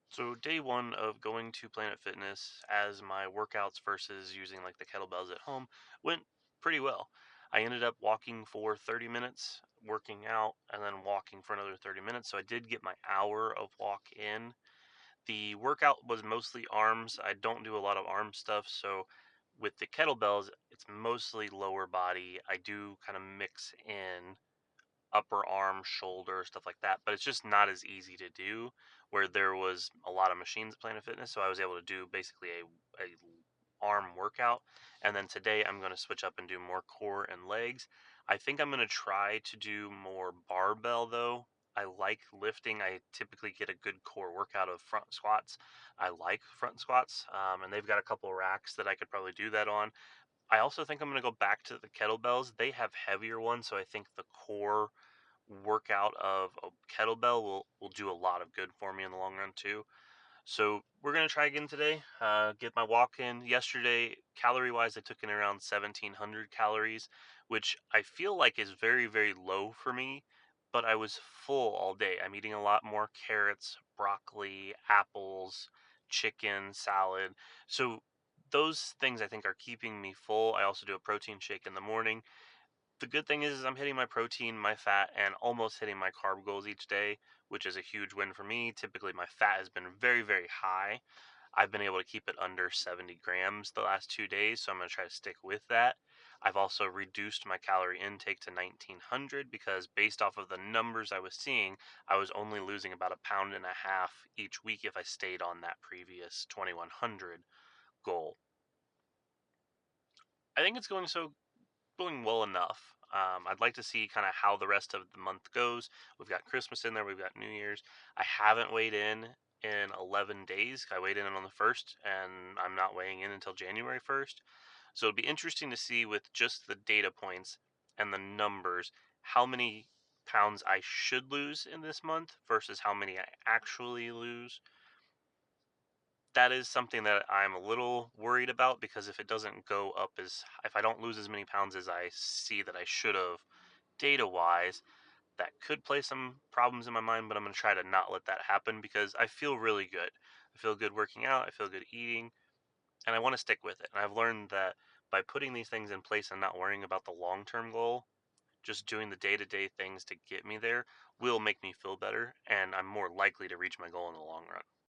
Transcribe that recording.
So day one of going to Planet Fitness as my workouts versus using like the kettlebells at home went pretty well. I ended up walking for 30 minutes, working out, and then walking for another 30 minutes. So I did get my hour of walk in. The workout was mostly arms. I don't do a lot of arm stuff. So with the kettlebells, it's mostly lower body. I do kind of mix in upper arm, shoulder, stuff like that. But it's just not as easy to do where there was a lot of machines at Planet Fitness. So I was able to do basically a arm workout. And then today I'm going to switch up and do more core and legs. I think I'm going to try to do more barbell though. I like lifting. I typically get a good core workout of front squats. I like front squats, and they've got a couple racks that I could probably do that on. I also think I'm going to go back to the kettlebells. They have heavier ones, so I think the core workout of a kettlebell will do a lot of good for me in the long run too. So we're gonna try again today. Get my walk in. Yesterday, calorie wise, I took in around 1,700 calories, which I feel like is very low for me. But I was full all day. I'm eating a lot more carrots, broccoli, apples, chicken, salad. So those things I think are keeping me full. I also do a protein shake in the morning. The good thing is I'm hitting my protein, my fat, and almost hitting my carb goals each day, which is a huge win for me. Typically, my fat has been very high. I've been able to keep it under 70 grams the last 2 days, so I'm going to try to stick with that. I've also reduced my calorie intake to 1900 because, based off of the numbers I was seeing, I was only losing about a pound and a half each week if I stayed on that previous 2100 goal. I think it's going well enough. I'd like to see kind of how the rest of the month goes. We've got Christmas in there. We've got New Year's. I haven't weighed in 11 days. I weighed in on the 1st, and I'm not weighing in until January 1st. So it'd be interesting to see with just the data points and the numbers how many pounds I should lose in this month versus how many I actually lose. That is something that I'm a little worried about because if it doesn't go up as if I don't lose as many pounds as I see that I should have data wise, that could play some problems in my mind, but I'm going to try to not let that happen because I feel really good. I feel good working out, I feel good eating, and I want to stick with it. And I've learned that by putting these things in place and not worrying about the long-term goal, just doing the day-to-day things to get me there will make me feel better and I'm more likely to reach my goal in the long run.